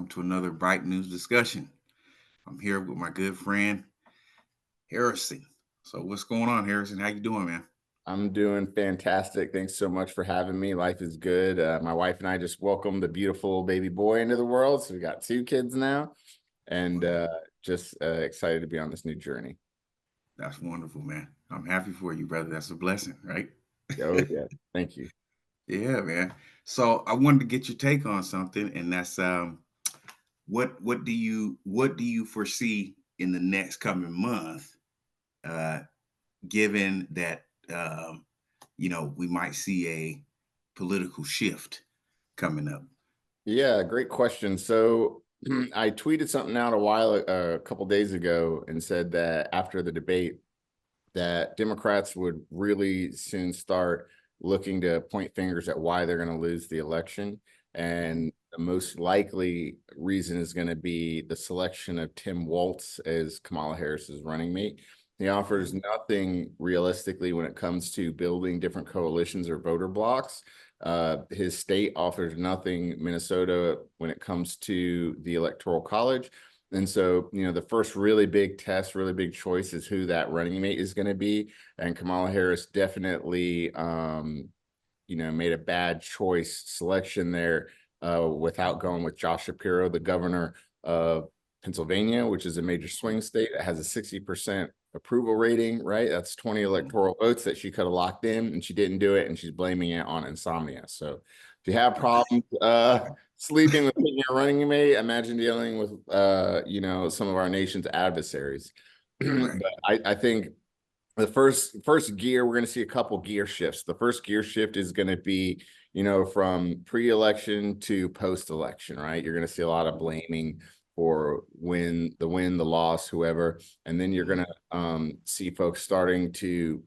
welcome to another Bright News discussion. I'm here with my good friend Harrison. So what's going on, Harrison? How you doing, man? I'm doing fantastic. Thanks so much for having me. Life is good. My wife and I just welcomed a beautiful baby boy into the world. So we got 2 kids now, and just excited to be on this new journey. That's wonderful, man. I'm happy for you, brother. That's a blessing, right? Oh yeah, thank you. Yeah, man. So I wanted to get your take on something, and that's what do you foresee in the next coming month, uh, given that we might see a political shift coming up. Yeah, great question. So I tweeted something out a couple days ago, and said that after the debate, that Democrats would really soon start looking to point fingers at why they're going to lose the election. And the most likely reason is going to be the selection of Tim Walz as Kamala Harris's running mate. He offers nothing realistically when it comes to building different coalitions or voter blocks. His state offers nothing, Minnesota, when it comes to the Electoral College. And so, the first really big test, really big choice is who that running mate is going to be. And Kamala Harris definitely, made a bad choice selection there without going with Josh Shapiro, the governor of Pennsylvania, which is a major swing state. It has a 60% approval rating, right? That's 20 electoral votes that she could have locked in, and she didn't do it, and she's blaming it on insomnia. So if you have problems sleeping with your running mate, imagine dealing with some of our nation's adversaries. Right. But I think the first gear, we're going to see a couple gear shifts. The first gear shift is going to be, from pre-election to post-election, right? You're going to see a lot of blaming for the win, the loss, whoever. And then you're going to see folks starting to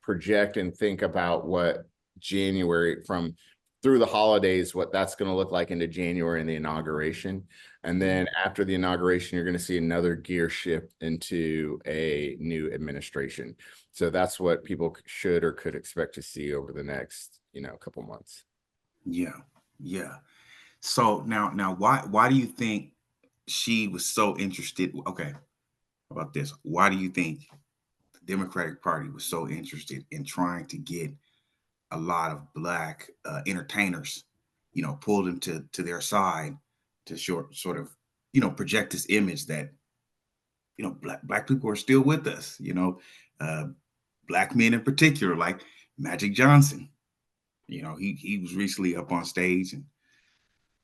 project and think about what January from through the holidays, what that's going to look like into January and the inauguration. And then after the inauguration, you're going to see another gear shift into a new administration. So that's what people should or could expect to see over the next, couple months. Yeah, yeah. So now, why do you think she was so interested? Okay, how about this? Why do you think the Democratic Party was so interested in trying to get a lot of black entertainers, pulled into their side to sort of, project this image that black people are still with us. Uh, black men in particular, like Magic Johnson. He was recently up on stage and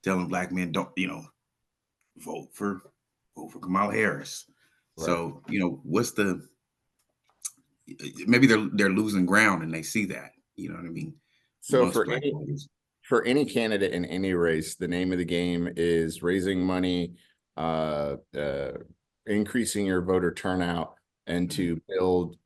telling black men don't vote for vote for Kamala Harris. Right. So what's the maybe they're losing ground and they see that, you know what I mean, So amongst for black any voters. for any candidate in any race, the name of the game is raising money, uh, uh, increasing your voter turnout, and Mhm, to build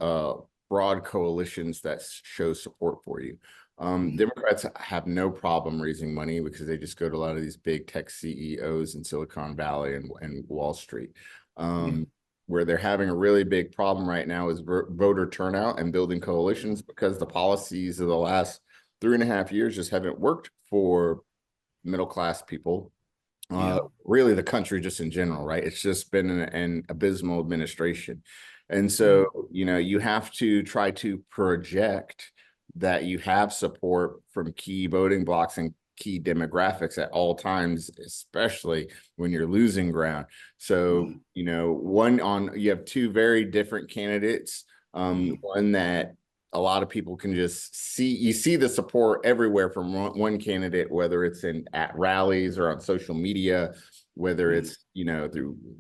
broad coalitions that show support for you. mhm, Democrats have no problem raising money because they just go to a lot of these big tech CEOs in Silicon Valley and Wall Street. yeah, Where they're having a really big problem right now is voter turnout and building coalitions, because the policies of the last 3.5 years just haven't worked for middle class people. yeah, Really, the country just in general, right? It's just been an abysmal administration. And mhm, so, you have to try to project that you have support from key voting blocks and key demographics at all times, especially when you're losing ground. So, mhm, you have 2 very different candidates. mhm, One that a lot of people can just see, you see the support everywhere from one candidate, whether it's at rallies or on social media, whether mhm, it's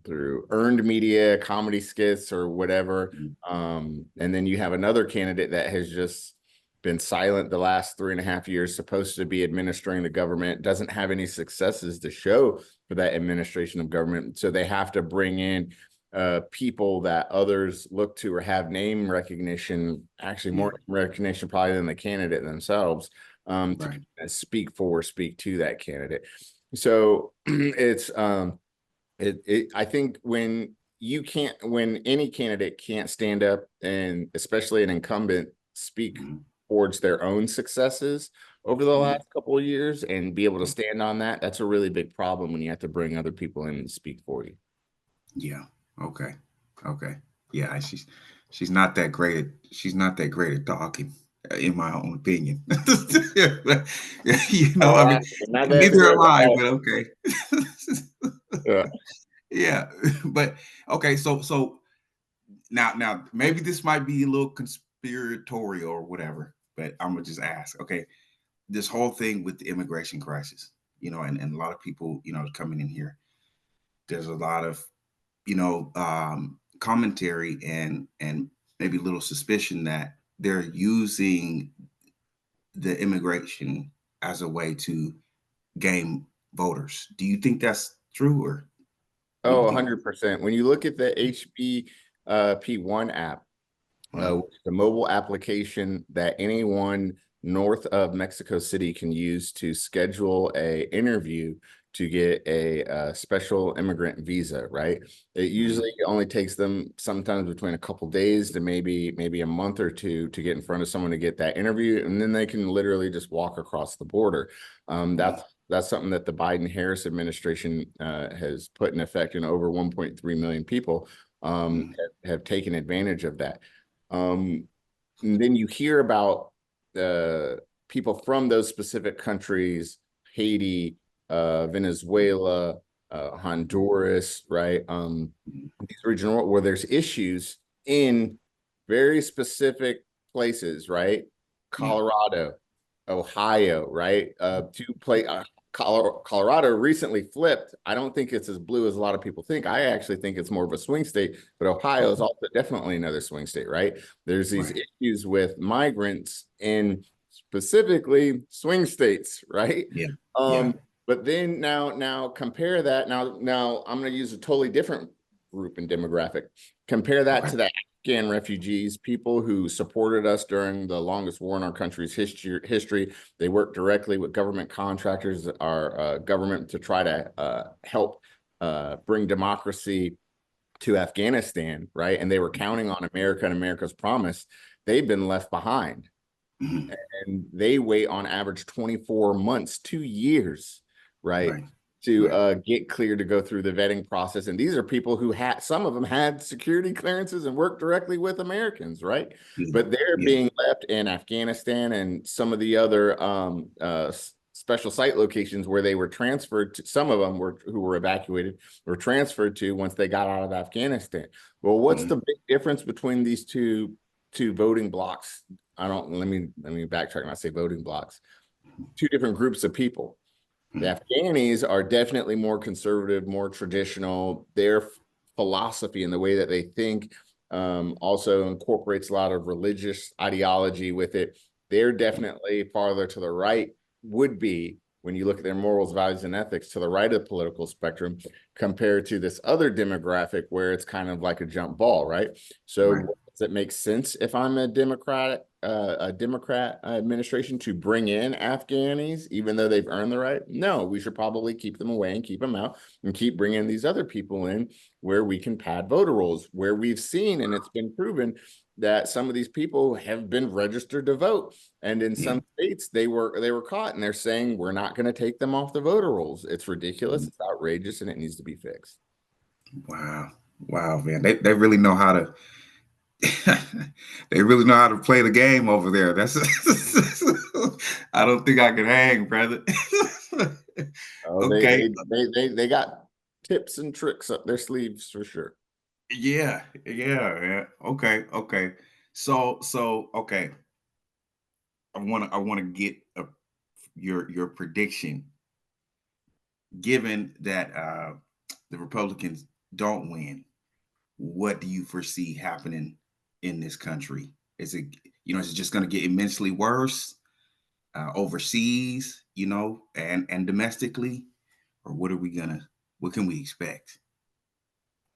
through earned media, comedy skits, or whatever. mhm, And then you have another candidate that has just been silent the last 3.5 years, supposed to be administering the government, doesn't have any successes to show for that administration of government. So they have to bring in people that others look to or have name recognition, actually yeah, more recognition probably than the candidate themselves, to right, speak to that candidate. So I think when any candidate can't stand up, and especially an incumbent, speak mhm, forged their own successes over the last couple of years and be able to stand on that. That's a really big problem when you have to bring other people in and speak for you. Yeah. Okay. Okay. Yeah. She's not that great. She's not that great at talking, in my own opinion. I mean, Not that neither great am I. at But okay. yeah. Yeah. But okay. So now maybe this might be a little conspiratorial or whatever. But I'm gonna just ask. Okay, this whole thing with the immigration crisis, and a lot of people, coming in here. There's a lot of commentary and maybe a little suspicion that they're using the immigration as a way to gain voters. Do you think that's true, or what do Oh, you think? 100%. When you look at the HB P1 app, Right. the mobile application that anyone north of Mexico City can use to schedule a interview to get a special immigrant visa, right? It Mhm. usually only takes them sometimes between a couple days to maybe a month or two to get in front of someone to get that interview, and then they can literally just walk across the border. Mhm. That's something that the Biden-Harris administration has put in effect, and over 1.3 million people Mhm. have taken advantage of that. And then you hear about people from those specific countries, Haiti, Venezuela, Honduras, right? Mhm. These regional where there's issues in very specific places, right? Yeah. Colorado, Ohio, right? Colorado recently flipped. I don't think it's as blue as a lot of people think. I actually think it's more of a swing state, but Ohio is Okay. also definitely another swing state, right? There's these Right. issues with migrants in specifically swing states, right? Yeah. Yeah. Um, but then now compare that. Now I'm going to use a totally different group and demographic. Compare that Okay. to the Afghan refugees, people who supported us during the longest war in our country's history. They worked directly with government contractors, our government, to try to help bring democracy to Afghanistan, right? And they were counting on America and America's promise. They've been left behind, Mhm. and they wait on average 24 months, 2 years, right? Right. To Right. get cleared to go through the vetting process. And these are people who had, some of them had security clearances and worked directly with Americans, right? Yeah. But they're Yeah. being left in Afghanistan and some of the other special site locations where they were transferred to. Some of them who were evacuated were transferred to once they got out of Afghanistan. Well, what's Mhm. the big difference between these two voting blocks? I don't, let me backtrack when I say voting blocks. Two different groups of people. Mhm. The Afghanis are definitely more conservative, more traditional. Their philosophy and the way that they think also incorporates a lot of religious ideology with it. They're definitely farther to the right, would be, when you look at their morals, values, and ethics, to the right of the political spectrum, compared to this other demographic where it's kind of like a jump ball, right? Right. So does it make sense if I'm a Democrat administration to bring in Afghanis, even though they've earned the right? No, we should probably keep them away and keep them out and keep bringing these other people in where we can pad voter rolls, where we've seen, and it's been proven that some of these people have been registered to vote. And in Yeah. some states, they were caught, and they're saying we're not going to take them off the voter rolls. It's ridiculous, Mhm. it's outrageous, and it needs to be fixed. Wow. Wow, man. They really know how to they really know how to play the game over there. That's I don't think I could hang, brother. Oh, Okay. they got tips and tricks up their sleeves for sure. Yeah. Yeah. Yeah. Okay. Okay. So okay. I wanna get your prediction, given that the Republicans don't win. What do you foresee happening in this country? Is it just going to get immensely worse overseas, and domestically, or what can we expect?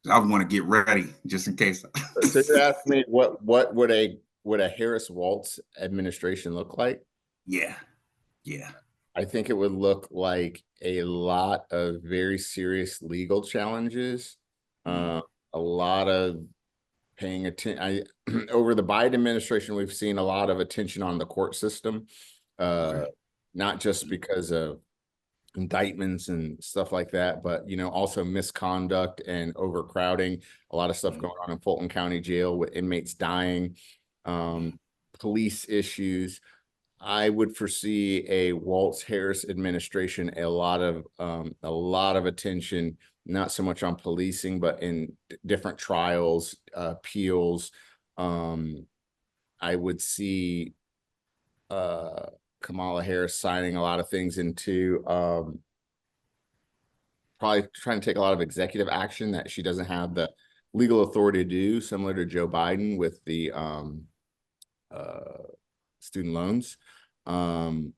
'Cause I want to get ready just in case. So you're asking me what would a Harris Waltz administration look like? Yeah, yeah. I think it would look like a lot of very serious legal challenges, Mm, uh, a lot of paying attention. Over the Biden administration, we've seen a lot of attention on the court system, Okay. not just because of indictments and stuff like that, but also misconduct and overcrowding. A lot of stuff Mhm. going on in Fulton County Jail with inmates dying, Yeah. police issues. I would foresee a Waltz Harris administration a lot of attention, not so much on policing, but in different trials, appeals. I would see Kamala Harris signing a lot of things into probably trying to take a lot of executive action that she doesn't have the legal authority to do, similar to Joe Biden with the uh, student loans. And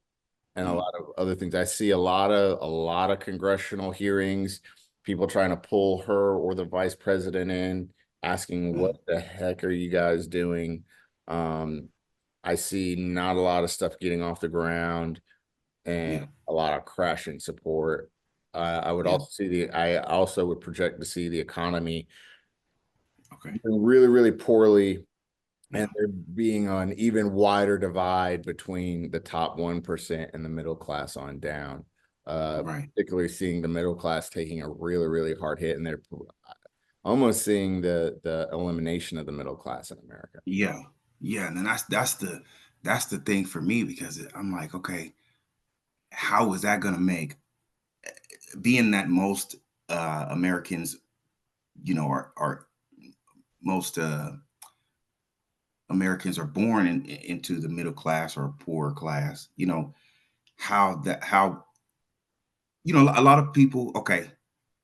a Mhm. lot of other things. I see a lot of congressional hearings, people trying to pull her or the vice president in, asking what Mhm. the heck are you guys doing? Um, I see not a lot of stuff getting off the ground and Yeah. a lot of crashing support. I would Yeah. also see I also would project to see the economy Okay. doing really, really poorly, and Yeah. there being an even wider divide between the top 1% and the middle class on down. Right. Particularly seeing the middle class taking a really, really hard hit, and they're almost seeing the elimination of the middle class in America. Yeah. Yeah. And then that's the thing for me because I'm like, okay, how is that going to make being that most Americans, are most Americans are born into the middle class or poor class, how a lot of people, okay,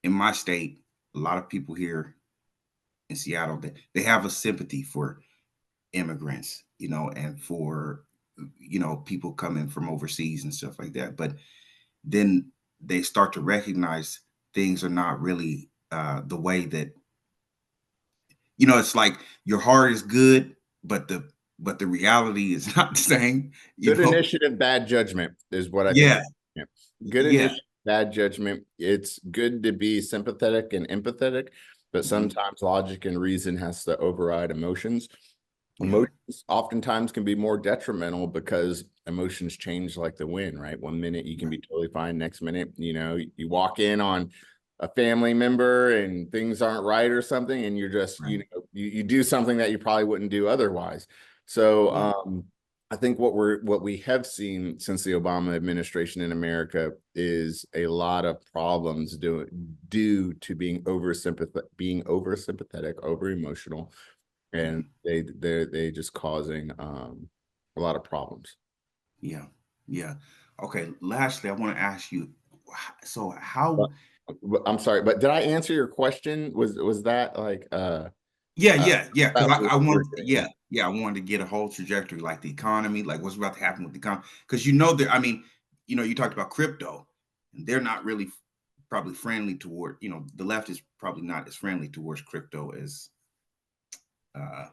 in my state, a lot of people here in Seattle, they have a sympathy for immigrants, and for people coming from overseas and stuff like that. But then they start to recognize things are not really the way that it's like your heart is good, but the reality is not the same. Good initiative, bad judgment is what I think. Yeah, Yeah. Good yeah, initiative, bad judgment. It's good to be sympathetic and empathetic, but mhm, sometimes logic and reason has to override emotions. yeah, Emotions oftentimes can be more detrimental because emotions change like the wind, right? One minute you can right, be totally fine, next minute, you walk in on a family member and things aren't right or something, and you're just, right, you do something that you probably wouldn't do otherwise. So yeah, I think what we have seen since the Obama administration in America is a lot of problems due to being over sympathetic, over emotional, and mhm, they just causing a lot of problems. yeah, yeah. Okay, lastly, I want to ask you, so But, how? but I'm sorry, but did I answer your question? Was that like Yeah, uh yeah, yeah. Because that I we're want, getting yeah, at? yeah, I wanted to get a whole trajectory, like the economy, like what's about to happen with the economy. Because that, I mean, you talked about crypto, and they're not really probably friendly toward, the left is probably not as friendly towards crypto as uh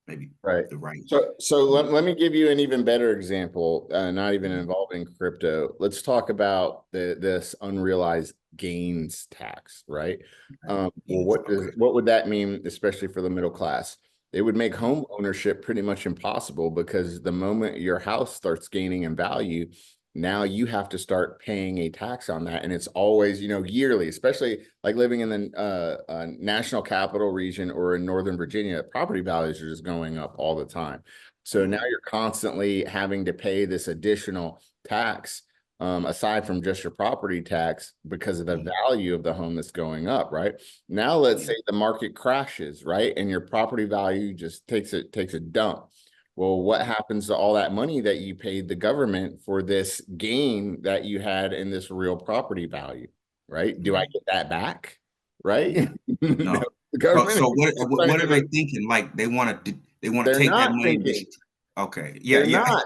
maybe Right. the right. So Yeah. let me give you an even better example, not even Mhm. involving crypto. Let's talk about this unrealized gains tax, right? Okay. Well, Yes. Okay. what would that mean, especially for the middle class? It would make Mhm. home ownership pretty much impossible because the moment your house starts gaining in value, now you have to start paying a tax on that, and it's always, yearly, especially like living in the national capital region or in Northern Virginia. Property values are just going up all the time, so now Mhm. you're constantly having to pay this additional tax, aside from just your property tax, because of the Mhm. value of the home that's going up. Right now, let's Yeah. say the market crashes, right, and your property value just takes a dump. Well, what Mhm. happens to all that money that you paid the government for this gain that you had in this real property value, right? Do I Right. get that back? Right? Yeah. No, No. the So government so what is what going what to are do they the, thinking? Like they want to they're take that not money and thinking. just okay. Yeah, They're yeah. not.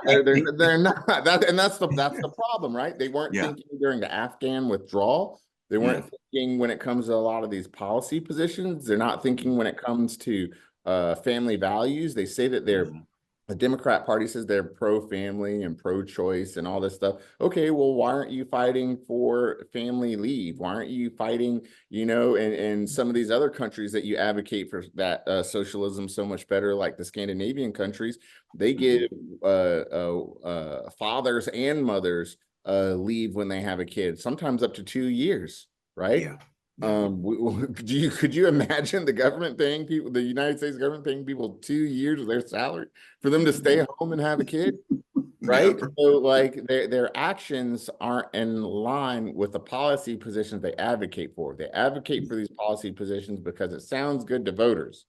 They're not. That's the problem, right? They weren't Yeah. thinking during the Afghan withdrawal. They Yeah. weren't thinking when it comes to a lot of these policy positions. They're not thinking when it comes to family values. They say that they're Mhm. the Democrat Party says they're pro-family and pro-choice and all this stuff. Okay, well, why aren't you fighting for family leave? Why aren't you fighting, in some of these other countries that you advocate for that socialism so much better, like the Scandinavian countries, they give fathers and mothers leave when they have a kid, sometimes up to 2 years, right? Yeah. Yeah. Could you imagine the government paying people, the United States government paying people 2 years of their salary for them to stay home and have a kid? Yeah, Right. So like their actions aren't in line with the policy positions they advocate for. They advocate for these policy positions because it sounds good to voters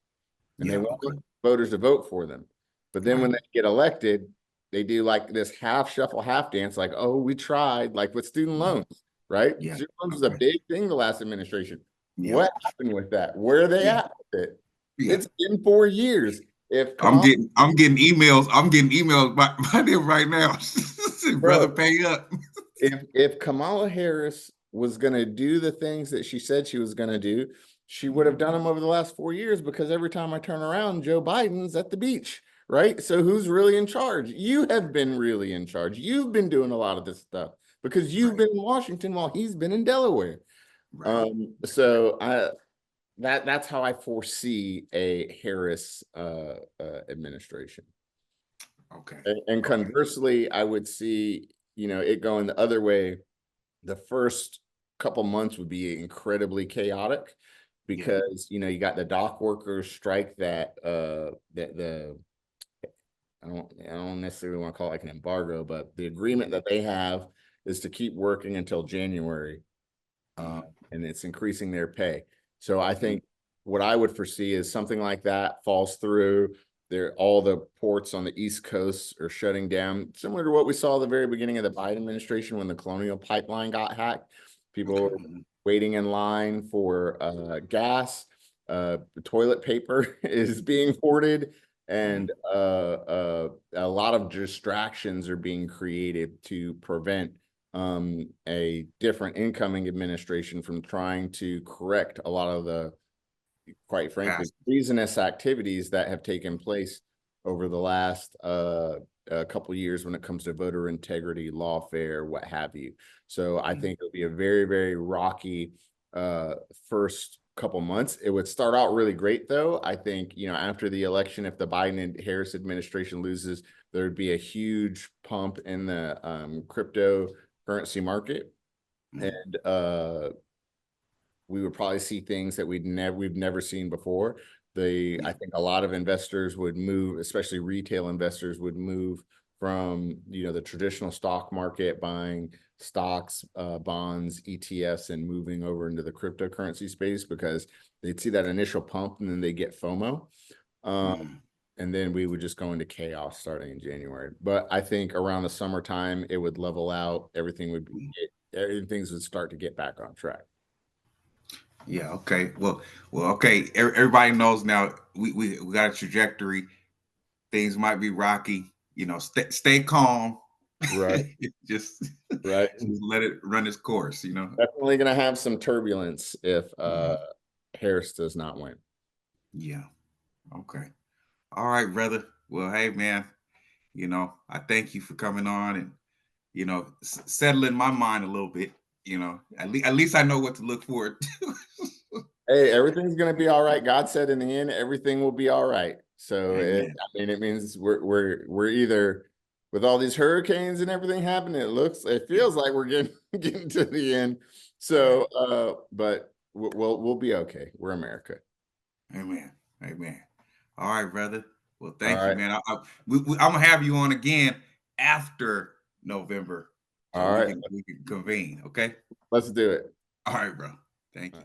and they yeah. want Okay. voters to vote for them. But then Right. when they get elected, they do like this half shuffle, half dance, like, oh, we tried, like with student loans, right? Yeah. Student loans was a Okay. big thing the last administration. Yeah. What happened with that? Where are they Yeah. at with it? Yeah. It's been 4 years. If I'm Kamala, getting emails. I'm getting emails by them right now. Brother, bro, pay up. if Kamala Harris was going to do the things that she said she was going to do, she would have done them over the last 4 years, because every time I turn around, Joe Biden's at the beach, right? So who's really in charge? You have been really in charge. You've been doing a lot of this stuff because you've Right. been in Washington while he's been in Delaware. Right. That's how I foresee a Harris administration. Okay. And conversely, I would see, it going the other way. The first couple months would be incredibly chaotic because, you got the dock workers strike that I don't necessarily want to call it like an embargo, but the agreement that they have is to keep working until January, and it's increasing their pay. So I think what I would foresee is something like that falls through. All the ports on the East Coast are shutting down, similar to what we saw at the very beginning of the Biden administration when the Colonial Pipeline got hacked. People were waiting in line for gas. Toilet paper is being hoarded, and a lot of distractions are being created to prevent a different incoming administration from trying to correct a lot of the, quite frankly, treasonous activities that have taken place over the last couple of years when it comes to voter integrity, lawfare, what have you. So I think it'll be a very, very rocky first couple months. It would start out really great, though. I think, after the election, if the Biden and Harris administration loses, there would be a huge pump in the cryptocurrency market. And we would probably see things that we've never seen before. I think a lot of investors would move, especially retail investors would move from, the traditional stock market, buying stocks, bonds, ETFs, and moving over into the cryptocurrency space because they'd see that initial pump and then they get FOMO. And then we would just go into chaos starting in January. But I think around the summertime, it would level out. Everything would start to get back on track. Yeah. Okay. Well. Okay. Everybody knows now. We got a trajectory. Things might be rocky. Stay calm. Right. just Right. just let it run its course. Definitely going to have some turbulence if Harris does not win. Yeah. Okay. All right, brother. Well, hey, man. I thank you for coming on and settling my mind a little bit. At least I know what to look forward to. Hey, everything's going to be all right. God said in the end, everything will be all right. So Amen. it means we're either, with all these hurricanes and everything happening, it feels like we're getting to the end. So, but we'll be okay. We're America. Amen. Amen. All right, brother. Well, All thank you, right. man. I'm gonna have you on again after November, so All right. we can convene. Okay. Let's do it. All right, bro. Thank you.